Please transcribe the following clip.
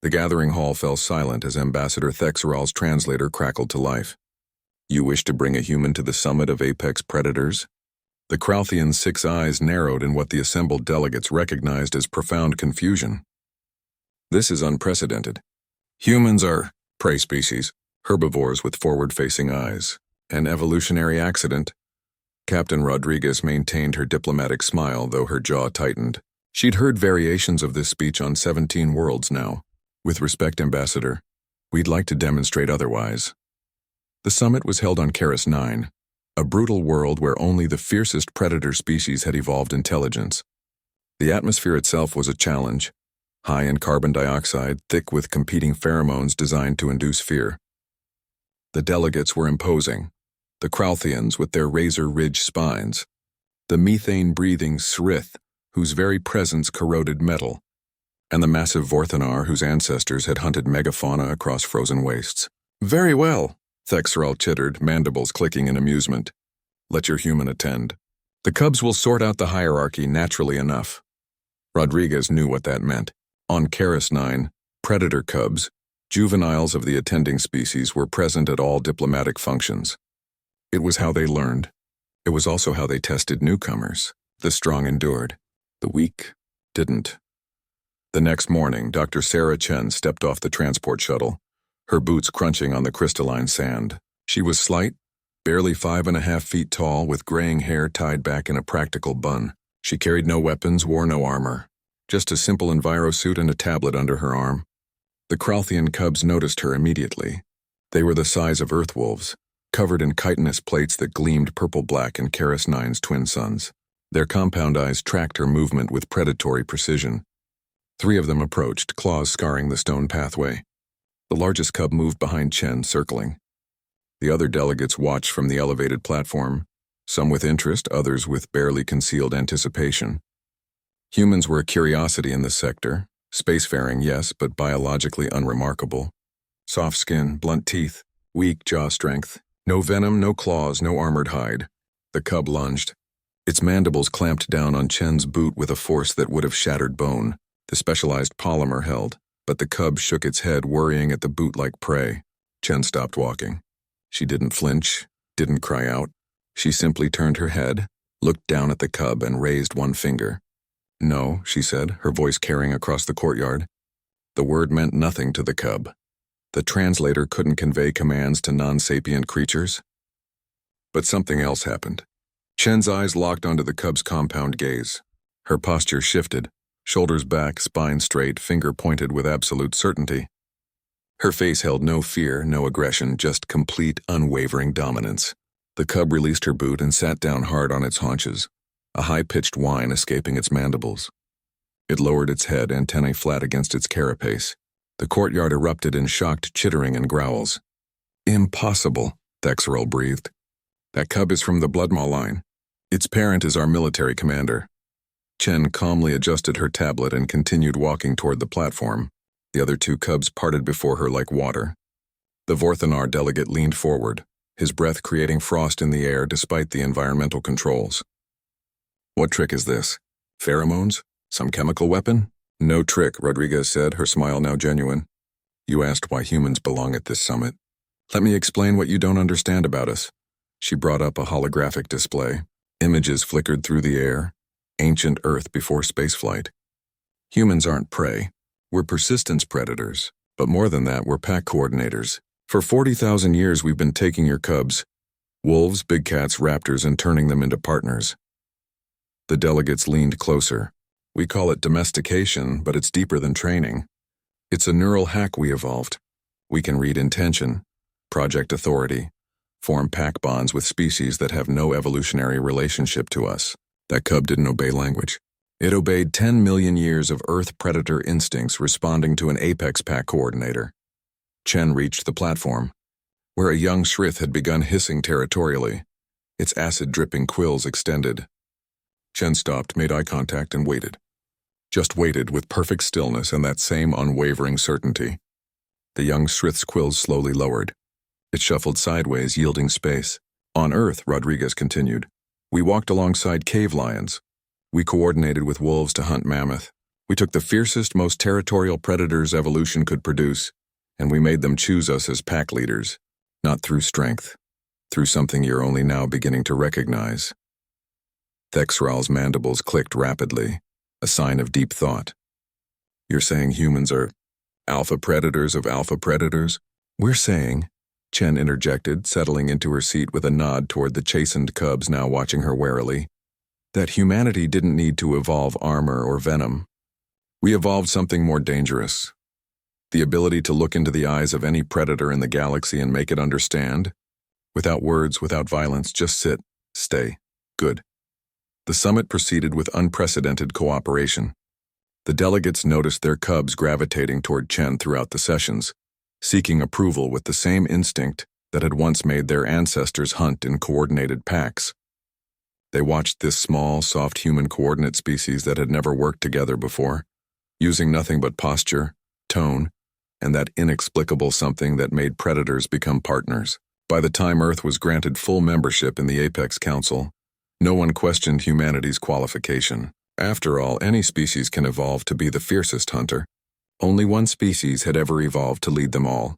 The gathering hall fell silent as Ambassador Thexeral's translator crackled to life. You wish to bring a human to the summit of apex predators? The Kralthian's 6 eyes narrowed in what the assembled delegates recognized as profound confusion. This is unprecedented. Humans are prey species, herbivores with forward-facing eyes. An evolutionary accident. Captain Rodriguez maintained her diplomatic smile, though her jaw tightened. She'd heard variations of this speech on 17 worlds now. With respect, Ambassador, we'd like to demonstrate otherwise. The summit was held on Karis 9, a brutal world where only the fiercest predator species had evolved intelligence. The atmosphere itself was a challenge, high in carbon dioxide, thick with competing pheromones designed to induce fear. The delegates were imposing, the Kralthians with their razor-ridged spines, the methane-breathing Srith, whose very presence corroded metal, and the massive Vorthanar whose ancestors had hunted megafauna across frozen wastes. Very well, Thexeral chittered, mandibles clicking in amusement. Let your human attend. The cubs will sort out the hierarchy naturally enough. Rodriguez knew what that meant. On Karis 9, predator cubs, juveniles of the attending species, were present at all diplomatic functions. It was how they learned. It was also how they tested newcomers. The strong endured. The weak didn't. The next morning, Dr. Sarah Chen stepped off the transport shuttle, her boots crunching on the crystalline sand. She was slight, barely 5.5 feet tall, with graying hair tied back in a practical bun. She carried no weapons, wore no armor, just a simple envirosuit and a tablet under her arm. The Kralthian cubs noticed her immediately. They were the size of earth wolves, covered in chitinous plates that gleamed purple-black in Karis 9's twin suns. Their compound eyes tracked her movement with predatory precision. 3 of them approached, claws scarring the stone pathway. The largest cub moved behind Chen, circling. The other delegates watched from the elevated platform, some with interest, others with barely concealed anticipation. Humans were a curiosity in this sector. Spacefaring, yes, but biologically unremarkable. Soft skin, blunt teeth, weak jaw strength. No venom, no claws, no armored hide. The cub lunged. Its mandibles clamped down on Chen's boot with a force that would have shattered bone. The specialized polymer held, but the cub shook its head, worrying at the boot like prey. Chen stopped walking. She didn't flinch, didn't cry out. She simply turned her head, looked down at the cub, and raised one finger. No, she said, her voice carrying across the courtyard. The word meant nothing to the cub. The translator couldn't convey commands to non-sapient creatures. But something else happened. Chen's eyes locked onto the cub's compound gaze. Her posture shifted, shoulders back, spine straight, finger pointed with absolute certainty. Her face held no fear, no aggression, just complete, unwavering dominance. The cub released her boot and sat down hard on its haunches, a high-pitched whine escaping its mandibles. It lowered its head, antennae flat against its carapace. The courtyard erupted in shocked chittering and growls. Impossible, Thexeral breathed. That cub is from the Bloodmaw line. Its parent is our military commander. Chen calmly adjusted her tablet and continued walking toward the platform. The other 2 cubs parted before her like water. The Vorthanar delegate leaned forward, his breath creating frost in the air despite the environmental controls. What trick is this? Pheromones? Some chemical weapon? No trick, Rodriguez said, her smile now genuine. You asked why humans belong at this summit. Let me explain what you don't understand about us. She brought up a holographic display. Images flickered through the air. Ancient Earth before spaceflight. Humans aren't prey. We're persistence predators. But more than that, we're pack coordinators. For 40,000 years we've been taking your cubs, wolves, big cats, raptors, and turning them into partners. The delegates leaned closer. We call it domestication, but it's deeper than training. It's a neural hack we evolved. We can read intention, project authority, form pack bonds with species that have no evolutionary relationship to us. That cub didn't obey language. It obeyed 10 million years of Earth predator instincts responding to an apex pack coordinator. Chen reached the platform, where a young Srith had begun hissing territorially. Its acid-dripping quills extended. Chen stopped, made eye contact, and waited. Just waited with perfect stillness and that same unwavering certainty. The young Srith's quills slowly lowered. It shuffled sideways, yielding space. On Earth, Rodriguez continued, we walked alongside cave lions. We coordinated with wolves to hunt mammoth. We took the fiercest, most territorial predators evolution could produce, and we made them choose us as pack leaders, not through strength, through something you're only now beginning to recognize. Thexral's mandibles clicked rapidly, a sign of deep thought. You're saying humans are alpha predators of alpha predators? We're saying, Chen interjected, settling into her seat with a nod toward the chastened cubs now watching her warily, that humanity didn't need to evolve armor or venom. We evolved something more dangerous. The ability to look into the eyes of any predator in the galaxy and make it understand. Without words, without violence, just sit, stay, good. The summit proceeded with unprecedented cooperation. The delegates noticed their cubs gravitating toward Chen throughout the sessions, seeking approval with the same instinct that had once made their ancestors hunt in coordinated packs. They watched this small, soft human coordinate species that had never worked together before, using nothing but posture, tone, and that inexplicable something that made predators become partners. By the time Earth was granted full membership in the Apex Council, no one questioned humanity's qualification. After all, any species can evolve to be the fiercest hunter. Only one species had ever evolved to lead them all.